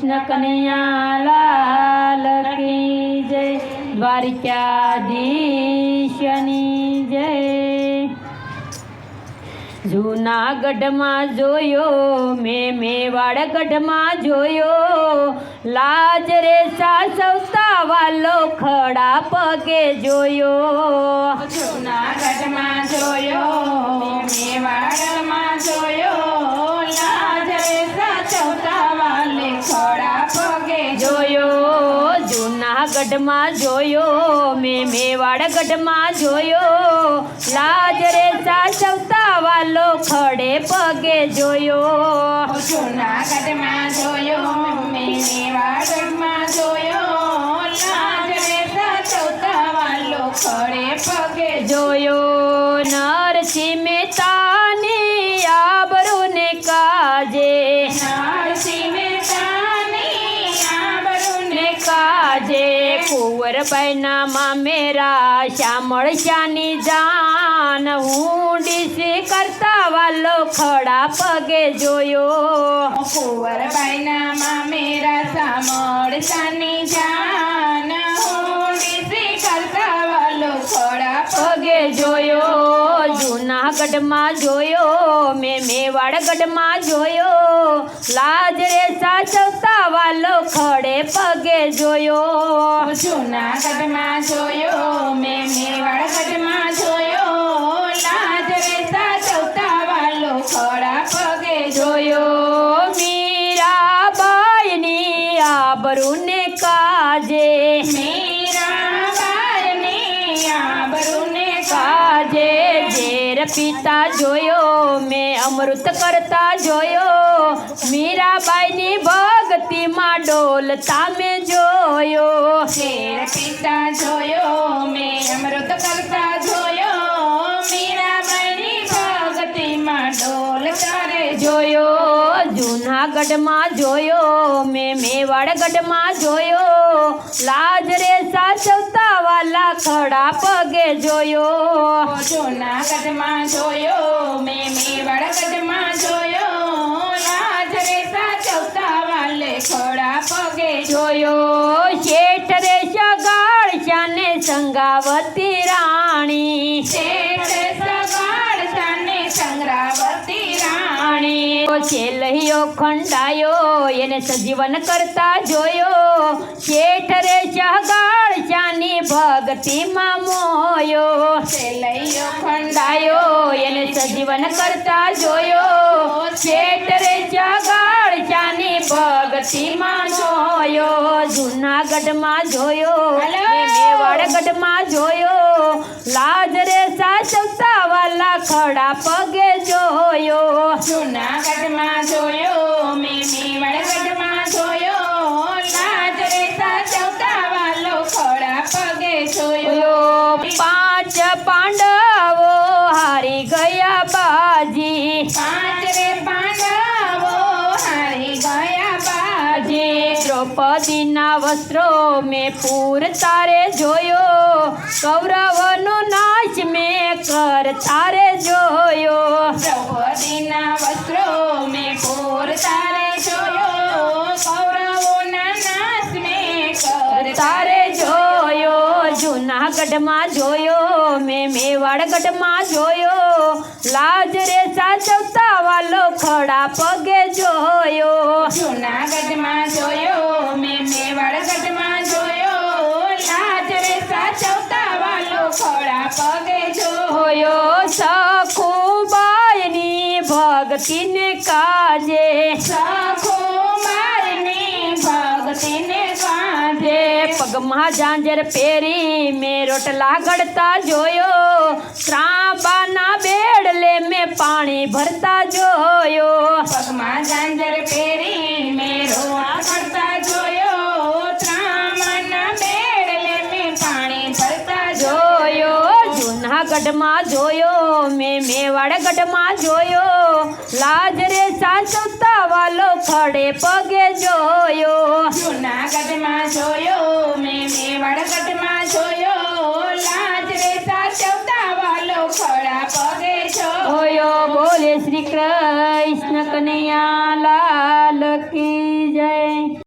કૃષ્ણ કનૈયા લાલ કી જય, દ્વારિકાધીશની જય। જૂનાગઢમાં જોયો મેં મેવાડગઢમાં જોયો, લાજ રે સાસવતા વાલો ખડા પગે જોયો। જૂનાગઢમાં જોયો મેવાડમાં જોયો, લાજ રે સાચવતા વાલે ખડા પગે જોયો। જૂનાગઢમાં જોયો મેં મેવાડગઢમાં જોયો, લાજ રે સાસવતા વાલો ખડે પગે જોયો। જૂનાગઢમાં જોયો મેં મેવાડમાં જોયો, લાજ રે સાચવતા વાલો ખડે પગે જોયો। નરસિંહ મહેતાની આબરૂને કાજે, નરસિંહ મહેતાની આબરૂને કાજે કુંવરબાઈના મામેરા શ્યામળ શાની જાન, ઊંડી કરતા વાલો ખડા પગે જોયો। કુંવરબાઈના મામેરા સામળ સાની જાન, ઊંડી કરતા વાલો ખડા પગે જોયો। જૂનાગઢમાં જોયો મેં મેવાડગઢમાં જોયો, લાજ રે સાચવતા વાલો ખડે પગે જોયો। જૂનાગઢમાં જોયો મેં મેવાડગઢમાં જોયો, લાજ રે સાચવતા વાલો ખડા પગે જોયો। મીરાબાઈની આબરૂને કાજે, મીરાબાઈની આબરૂને કાજે ઝેર પીતા જોયો મેં અમૃત કરતા જોયો, મીરાબાઈની ભક્તિમાં ડોલતા મેં જોયો। ઝેર પીતા જોયો મેં અમૃત કરતા જોયો, મીરાબાઈની ભક્તિમાં ડોલતા રે જોયો। જૂનાગઢમાં જોયો મેં મેવાડગઢમાં જોયો, લાજ રે સાચવતા વાલા ખડા પગે જોયો। જૂનાગઢમાં જોયો મેં મેવાડગઢમાં જોયો, લાજ રે સાચવતા વાલે ખડા પગે જોયો। શેઠ રે સગાળ શાને સંગાવતી રાણી, શેઠ સગાળ શાને સંગ્રાવતી રાણી, છેલ્લૈયો ખંડાયો એને સજીવન કરતા જોયો, શેઠ રે સગાળ શાની ભક્તિમાં મોયો। છેલ્લૈયો ખંડાયો એને સજીવન કરતા જોયો, શેઠ રે સગાળ શાની ભક્તિમાં મોયો। જૂનાગઢમાં જોયો મેં મેવાડગઢમાં જોયો, લાજ રે સાચવતા વાલા ખડા પગે જોયો। જૂનાગઢમાં જોયો મેં મેવાડગઢમાં જોયો, લાજ રે સાચવતા વાલો ખડા પગે જોયો। પાંચ પાંડવો હારી ગયા બાજી, પાંચ રે પાંડવો હારી ગયા બાજી, દ્રૌપદીના વસ્ત્રો મેં પૂર તારે જોયો, કૌરવનો નાશ મેં કર તારે જોયો। દ્રૌપદીના વસ્ત્રો મેં પૂર તારે જોયો, કૌરવોના નાશ મેં કર તારે જોયો। જૂનાગઢમાં જોયો મેં મેવાડગઢમાં જોયો, લાજ રે સાચવતા વાલો ખડા પગે જોયો। જૂનાગઢમાં જોયો મેં મેવાડગઢમાં જોયો, લાજ રે સાચવતા વાલો ખડા પગે જોયો। સખુબાઈની ભક્તિને કાજે, સખુબાઈની ભક્તિને કાંધે, પગમાં ઝાંઝર પહેરી મેં રોટલા ઘડતા જોયો, ત્રાંબાના બેડલે મેં પાણી ભરતા જોયો। પગમાં ઝાંઝર પહેરી મેં રોટલા કરતા જોયો, ત્રાંબાના બેડલે મેં પાણી ભરતા જોયો। જૂનાગઢમાં જોયો મેં મેવાડગઢમાં જોયો, લાજ રે સાચવતા વાલો ખડે પગે જોયો। જૂનાગઢમાં જોયો મેં મેવાડગઢમાં જોયો, લાજ રે સાચવતા વાલો ખડા પગે જોયો। બોલે શ્રી કૃષ્ણ કનૈયા લાલ કી જય।